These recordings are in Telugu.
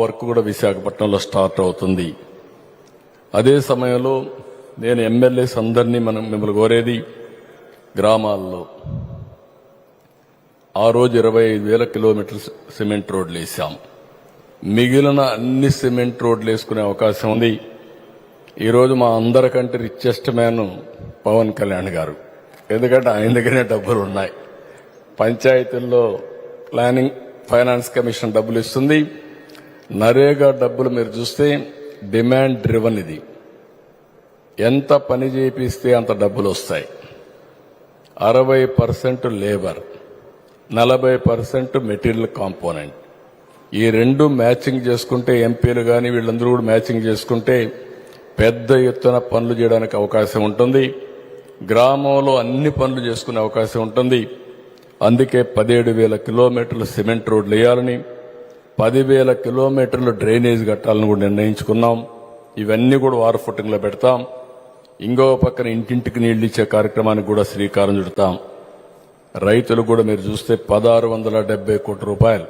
వర్క్ కూడా విశాఖపట్నంలో స్టార్ట్ అవుతుంది. అదే సమయంలో నేను ఎమ్మెల్యేస్ అందరినీ మిమ్మల్ని కోరేది గ్రామాల్లో ఆ రోజు 25,000 కిలోమీటర్స్ సిమెంట్ రోడ్లు వేసాం. మిగిలిన అన్ని సిమెంట్ రోడ్లు వేసుకునే అవకాశం ఉంది. ఈరోజు మా అందరికంటే రిచెస్ట్ మ్యాన్ పవన్ కళ్యాణ్ గారు. ఎందుకంటే ఆయన దగ్గరే డబ్బులు ఉన్నాయి. పంచాయతీల్లో ప్లానింగ్ ఫైనాన్స్ కమిషన్ డబ్బులు ఇస్తుంది. నరేగా డబ్బులు మీరు చూస్తే డిమాండ్ డ్రివన్. ఇది ఎంత పని చేపిస్తే అంత డబ్బులు వస్తాయి. 60% లేబర్, 40% మెటీరియల్ కాంపోనెంట్. ఈ రెండు మ్యాచింగ్ చేసుకుంటే ఎంపీలు కానీ వీళ్ళందరూ కూడా మ్యాచింగ్ చేసుకుంటే పెద్ద ఎత్తున పనులు చేయడానికి అవకాశం ఉంటుంది. గ్రామంలో అన్ని పనులు చేసుకునే అవకాశం ఉంటుంది. అందుకే 17,000 కిలోమీటర్లు సిమెంట్ రోడ్లు వేయాలని, 10,000 కిలోమీటర్లు డ్రైనేజ్ కట్టాలని కూడా నిర్ణయించుకున్నాం. ఇవన్నీ కూడా వార్ ఫుటింగ్ లో పెడతాం. ఇంకో పక్కన ఇంటింటికి నీళ్లు ఇచ్చే కార్యక్రమానికి కూడా శ్రీకారం చుడతాం. రైతులు కూడా మీరు చూస్తే 1,670 కోట్ల రూపాయలు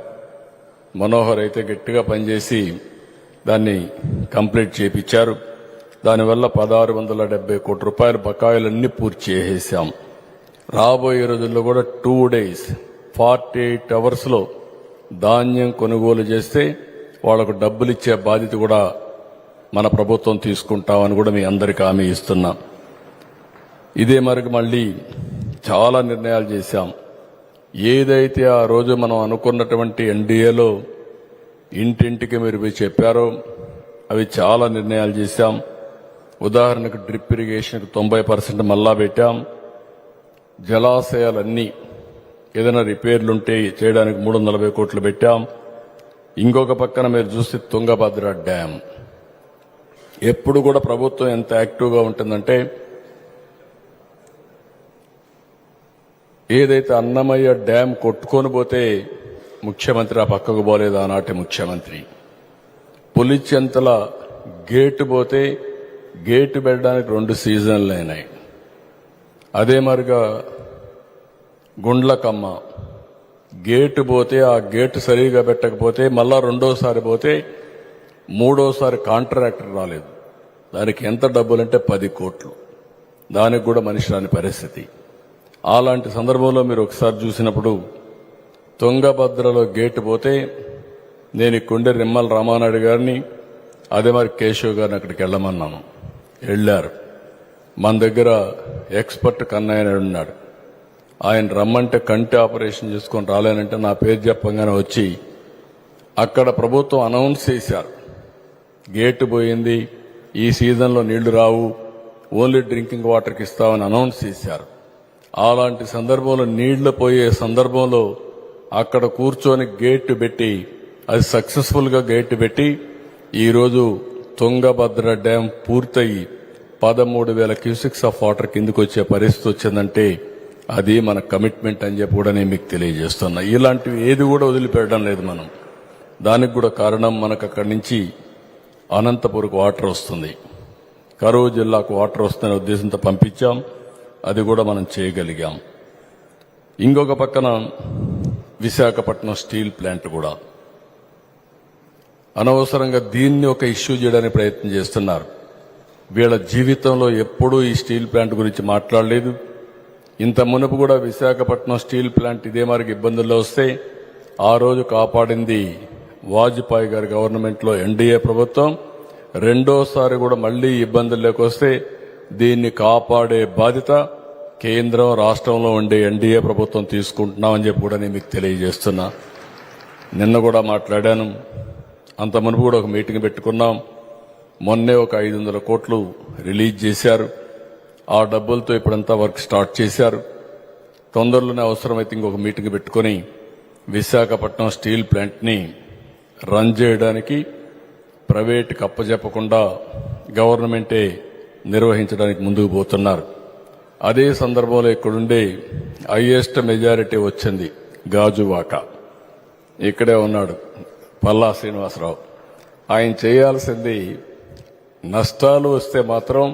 మనోహర్ అయితే గట్టిగా పనిచేసి దాన్ని కంప్లీట్ చేయించారు. దానివల్ల 1,670 కోట్ల రూపాయల బకాయిలన్నీ పూర్తి చేసేసాం. రాబోయే రోజుల్లో కూడా 2 days 48 hours లో ధాన్యం కొనుగోలు చేస్తే వాళ్లకు డబ్బులు ఇచ్చే బాధ్యత కూడా మన ప్రభుత్వం తీసుకుంటామని కూడా మీ అందరికీ హామీ ఇస్తున్నాం. ఇదే మరికి మళ్ళీ చాలా నిర్ణయాలు చేశాం. ఏదైతే ఆ రోజు మనం అనుకున్నటువంటి ఎన్డీఏలో ఇంటింటికి మీరు పోయి చెప్పారో అవి చాలా నిర్ణయాలు చేశాం. ఉదాహరణకు డ్రిప్ ఇరిగేషన్కి 90% మళ్ళా పెట్టాం. జలాశయాలన్నీ ఏదైనా రిపేర్లుంటే చేయడానికి 340 కోట్లు పెట్టాం. ఇంకొక పక్కన మీరు చూస్తే తుంగభద్ర డ్యాం ఎప్పుడు కూడా ప్రభుత్వం ఎంత యాక్టివ్గా ఉంటుందంటే, ఏదైతే అన్నమయ్య డ్యాం కొట్టుకొని పోతే ముఖ్యమంత్రి ఆ పక్కకు పోలేదు ఆనాటి ముఖ్యమంత్రి. పులిచెంతల గేటు పోతే గేటు పెట్టడానికి 2 సీజన్లు అయినాయి. అదే మరిగా గుండ్లకమ్మ గేటు పోతే ఆ గేటు సరిగా పెట్టకపోతే మళ్ళా రెండోసారి పోతే మూడోసారి కాంట్రాక్టర్ రాలేదు. దానికి ఎంత డబ్బులంటే 10 కోట్లు. దానికి కూడా మనిషి రాని పరిస్థితి. అలాంటి సందర్భంలో మీరు ఒకసారి చూసినప్పుడు తుంగభద్రలో గేటు పోతే నేను కొండ నిమ్మల రామానాయుడు గారిని అదే మరి కేశవ్ గారిని అక్కడికి వెళ్ళమన్నాను. వెళ్ళారు. మన దగ్గర ఎక్స్పర్ట్ కన్నయ్య ఉన్నాడు. ఆయన రమ్మంటే కంటి ఆపరేషన్ చేసుకొని రాలేనంటే నా పేరు చెప్పగానే వచ్చి అక్కడ ప్రభుత్వం అనౌన్స్ చేశారు, గేటు పోయింది, ఈ సీజన్లో నీళ్లు రావు, ఓన్లీ డ్రింకింగ్ వాటర్కి ఇస్తామని అనౌన్స్ చేశారు. అలాంటి సందర్భంలో నీళ్లు పోయే సందర్భంలో అక్కడ కూర్చొని గేటు పెట్టి అది సక్సెస్ఫుల్ గా గేటు పెట్టి ఈరోజు తుంగభద్ర డ్యాం పూర్తయి 13,000 క్యూసెక్స్ ఆఫ్ వాటర్ కిందకు వచ్చే పరిస్థితి వచ్చిందంటే అది మన కమిట్మెంట్ అని చెప్పి కూడా నేను మీకు తెలియజేస్తున్నా. ఇలాంటివి ఏది కూడా వదిలిపెట్టడం లేదు మనం. దానికి కూడా కారణం మనకు అక్కడి నుంచి అనంతపురకు వాటర్ వస్తుంది, కరూరు జిల్లాకు వాటర్ వస్తుందనే ఉద్దేశంతో పంపించాం. అది కూడా మనం చేయగలిగాం. ఇంకొక పక్కన విశాఖపట్నం స్టీల్ ప్లాంట్ కూడా అనవసరంగా దీన్ని ఒక ఇష్యూ చేయడానికి ప్రయత్నం చేస్తున్నారు. వీళ్ళ జీవితంలో ఎప్పుడూ ఈ స్టీల్ ప్లాంట్ గురించి మాట్లాడలేదు. ఇంత మునుపు కూడా విశాఖపట్నం స్టీల్ ప్లాంట్ ఇదే మరికి ఇబ్బందుల్లో వస్తే ఆ రోజు కాపాడింది వాజ్పేయి గారి గవర్నమెంట్లో ఎన్డీఏ ప్రభుత్వం. రెండోసారి కూడా మళ్లీ ఇబ్బందుల్లోకి వస్తే దీన్ని కాపాడే బాధ్యత కేంద్రం రాష్ట్రంలో ఉండే ఎన్డీఏ ప్రభుత్వం తీసుకుంటున్నామని చెప్పి కూడా నేను మీకు తెలియజేస్తున్నా. నిన్న కూడా మాట్లాడాను. అంత మునుపు కూడా ఒక మీటింగ్ పెట్టుకున్నాం. మొన్నే ఒక 500 కోట్లు రిలీజ్ చేశారు. ఆ డబ్బులతో ఇప్పుడంతా వర్క్ స్టార్ట్ చేశారు. తొందరలోనే అవసరమైతే ఇంకొక మీటింగ్ పెట్టుకుని విశాఖపట్నం స్టీల్ ప్లాంట్ని రన్ చేయడానికి ప్రైవేట్కి అప్పచెప్పకుండా గవర్నమెంటే నిర్వహించడానికి ముందుకు పోతున్నారు. అదే సందర్భంలో ఇక్కడుండే హైయెస్ట్ మెజారిటీ వచ్చింది గాజువాక. ఇక్కడే ఉన్నాడు పల్లా శ్రీనివాసరావు. ఆయన చేయాల్సింది నష్టాలు వస్తే మాత్రం